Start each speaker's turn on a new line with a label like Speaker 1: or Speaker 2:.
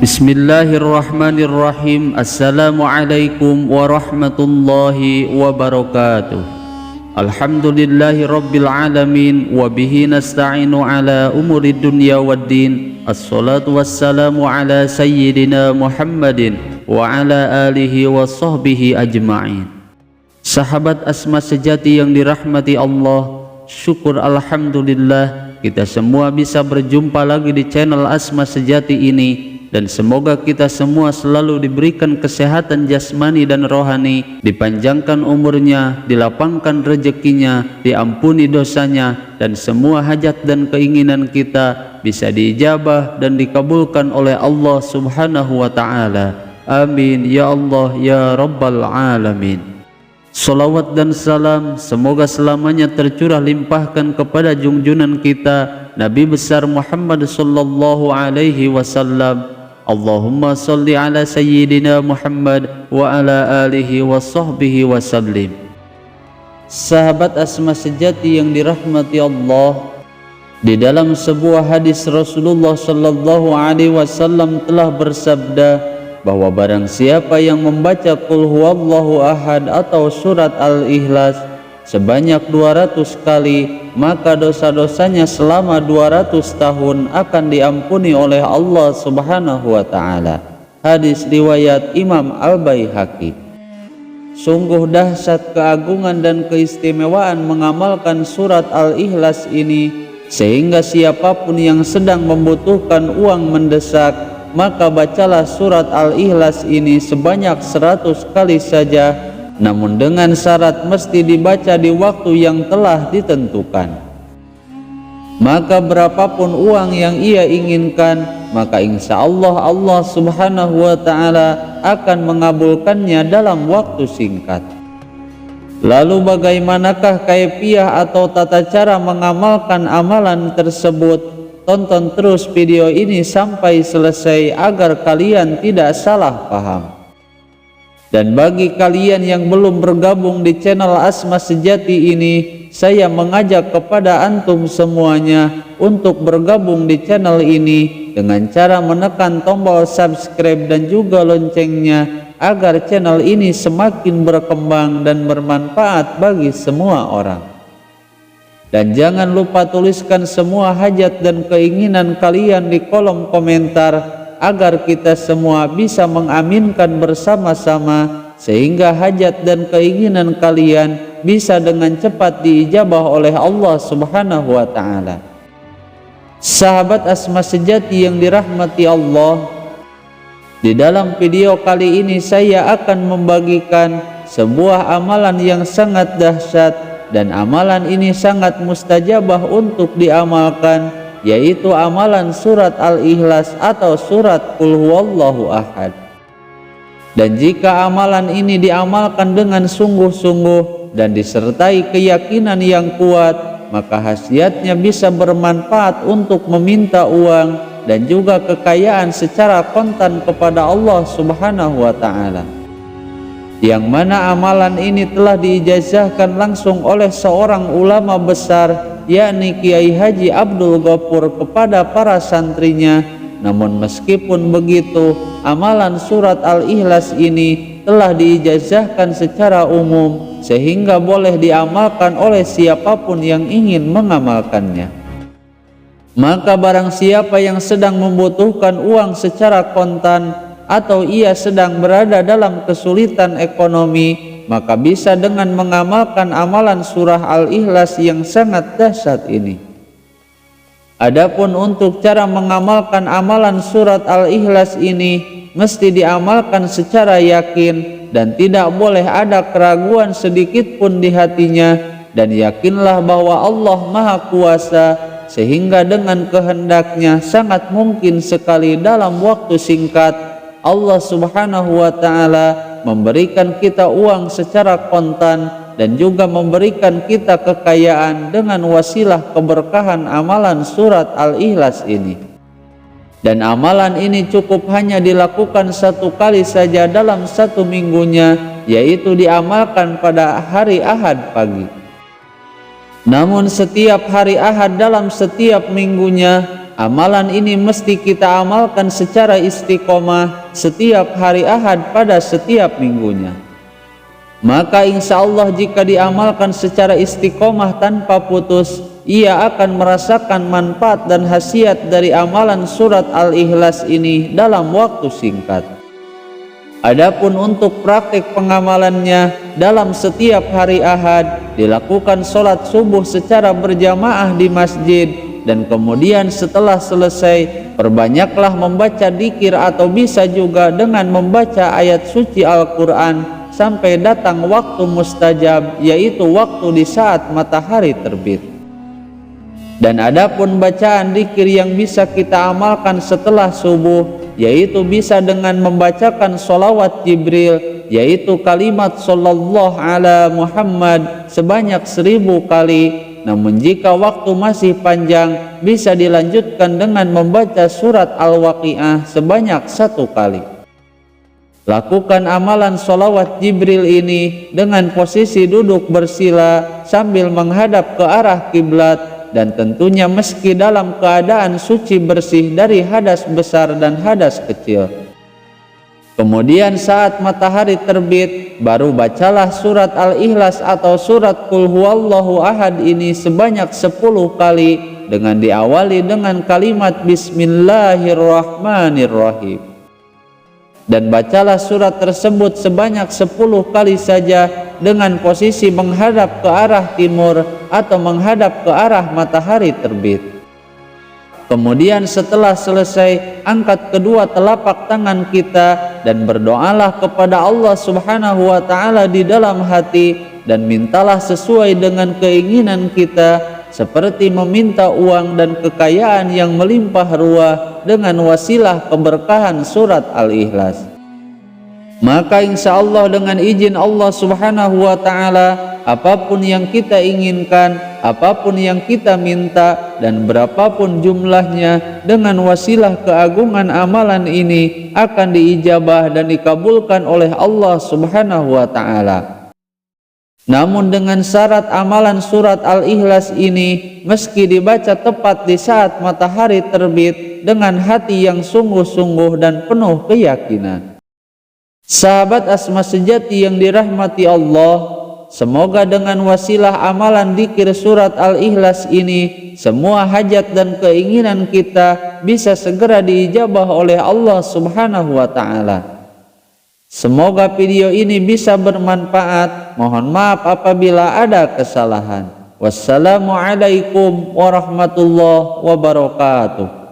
Speaker 1: Bismillahirrahmanirrahim. Assalamualaikum warahmatullahi wabarakatuh. Alhamdulillahi rabbil alamin. Wabihi nasta'inu ala umuri dunya waddin. Assalatu wassalamu ala sayyidina Muhammadin wa ala alihi wa sahbihi ajma'in. Sahabat Asma sejati yang dirahmati Allah, syukur alhamdulillah kita semua bisa berjumpa lagi di channel Asma Sejati ini. Dan semoga kita semua selalu diberikan kesehatan jasmani dan rohani, dipanjangkan umurnya, dilapangkan rezekinya, diampuni dosanya, dan semua hajat dan keinginan kita bisa diijabah dan dikabulkan oleh Allah Subhanahu wa Ta'ala. Amin ya Allah ya Rabbal Alamin. Salawat dan salam semoga selamanya tercurah limpahkan kepada junjunan kita Nabi besar Muhammad sallallahu alaihi wasallam. Allahumma salli ala sayyidina Muhammad wa ala alihi wa sahbihi wa sallim. Sahabat Asma sejati yang dirahmati Allah, di dalam sebuah hadis Rasulullah sallallahu alaihi wasallam telah bersabda bahwa barang siapa yang membaca qul huwallahu ahad atau surat Al-Ikhlas sebanyak 200 kali, maka dosa-dosanya selama 200 tahun akan diampuni oleh Allah Subhanahu wa Ta'ala. Hadis riwayat Imam Al-Baihaqi. Sungguh dahsyat keagungan dan keistimewaan mengamalkan surat Al-Ikhlas ini, sehingga siapapun yang sedang membutuhkan uang mendesak, maka bacalah surat Al-Ikhlas ini sebanyak 100 kali saja, namun dengan syarat mesti dibaca di waktu yang telah ditentukan. Maka berapapun uang yang ia inginkan, maka insya Allah Allah Subhanahu wa Ta'ala akan mengabulkannya dalam waktu singkat. Lalu bagaimanakah kaifiah atau tata cara mengamalkan amalan tersebut? Tonton terus video ini sampai selesai agar kalian tidak salah paham. Dan bagi kalian yang belum bergabung di channel Asma Sejati ini, saya mengajak kepada antum semuanya untuk bergabung di channel ini dengan cara menekan tombol subscribe dan juga loncengnya, agar channel ini semakin berkembang dan bermanfaat bagi semua orang. Dan jangan lupa tuliskan semua hajat dan keinginan kalian di kolom komentar, agar kita semua bisa mengaminkan bersama-sama, sehingga hajat dan keinginan kalian bisa dengan cepat diijabah oleh Allah Subhanahu wa Ta'ala. Sahabat Asma Sejati yang dirahmati Allah, di dalam video kali ini saya akan membagikan sebuah amalan yang sangat dahsyat, dan amalan ini sangat mustajabah untuk diamalkan, yaitu amalan surat Al-Ikhlas atau surat Qul Huwallahu Ahad. Dan jika amalan ini diamalkan dengan sungguh-sungguh dan disertai keyakinan yang kuat, maka khasiatnya bisa bermanfaat untuk meminta uang dan juga kekayaan secara kontan kepada Allah Subhanahu wa Ta'ala. Yang mana amalan ini telah diijazahkan langsung oleh seorang ulama besar, yakni Kiai Haji Abdul Ghafur, kepada para santrinya. Namun meskipun begitu, amalan surat Al-Ikhlas ini telah diijazahkan secara umum, sehingga boleh diamalkan oleh siapapun yang ingin mengamalkannya. Maka barang siapa yang sedang membutuhkan uang secara kontan, atau ia sedang berada dalam kesulitan ekonomi, maka bisa dengan mengamalkan amalan surah Al-Ikhlas yang sangat dahsyat ini. Adapun untuk cara mengamalkan amalan surat Al-Ikhlas ini, mesti diamalkan secara yakin dan tidak boleh ada keraguan sedikit pun di hatinya, dan yakinlah bahwa Allah Maha Kuasa, sehingga dengan kehendaknya sangat mungkin sekali dalam waktu singkat Allah Subhanahu wa Ta'ala memberikan kita uang secara kontan dan juga memberikan kita kekayaan dengan wasilah keberkahan amalan surat Al-Ikhlas ini. Dan amalan ini cukup hanya dilakukan satu kali saja dalam satu minggunya, yaitu diamalkan pada hari Ahad pagi. Namun setiap hari Ahad dalam setiap minggunya, amalan ini mesti kita amalkan secara istiqomah setiap hari Ahad pada setiap minggunya. Maka insya Allah jika diamalkan secara istiqomah tanpa putus, ia akan merasakan manfaat dan khasiat dari amalan surat Al-Ikhlas ini dalam waktu singkat. Adapun untuk praktik pengamalannya, dalam setiap hari Ahad dilakukan sholat subuh secara berjamaah di masjid, dan kemudian setelah selesai perbanyaklah membaca dzikir atau bisa juga dengan membaca ayat suci Al-Quran sampai datang waktu mustajab, yaitu waktu di saat matahari terbit. Dan adapun bacaan dzikir yang bisa kita amalkan setelah subuh, yaitu bisa dengan membacakan sholawat Jibril, yaitu kalimat sallallahu ala Muhammad sebanyak 1000 kali. Namun jika waktu masih panjang, bisa dilanjutkan dengan membaca surat Al-Waqiah sebanyak 1 kali. Lakukan amalan sholawat Jibril ini dengan posisi duduk bersila sambil menghadap ke arah kiblat, dan tentunya meski dalam keadaan suci bersih dari hadas besar dan hadas kecil. Kemudian saat matahari terbit, baru bacalah surat Al-Ikhlas atau surat Qul Huwallahu Ahad ini sebanyak 10 kali, dengan diawali dengan kalimat Bismillahirrahmanirrahim. Dan bacalah surat tersebut sebanyak 10 kali saja dengan posisi menghadap ke arah timur atau menghadap ke arah matahari terbit. Kemudian setelah selesai, angkat kedua telapak tangan kita dan berdoalah kepada Allah Subhanahu wa Ta'ala di dalam hati, dan mintalah sesuai dengan keinginan kita, seperti meminta uang dan kekayaan yang melimpah ruah dengan wasilah keberkahan surat Al-Ikhlas. Maka insya Allah dengan izin Allah Subhanahu wa Ta'ala, apapun yang kita inginkan, apapun yang kita minta, dan berapapun jumlahnya, dengan wasilah keagungan amalan ini akan diijabah dan dikabulkan oleh Allah Subhanahu wa Ta'ala. Namun dengan syarat amalan surat Al-Ikhlas ini meski dibaca tepat di saat matahari terbit dengan hati yang sungguh-sungguh dan penuh keyakinan. Sahabat Asma sejati yang dirahmati Allah, semoga dengan wasilah amalan dzikir surat Al-Ikhlas ini, semua hajat dan keinginan kita bisa segera diijabah oleh Allah Subhanahu wa Ta'ala. Semoga video ini bisa bermanfaat. Mohon maaf apabila ada kesalahan. Wassalamualaikum warahmatullahi wabarakatuh.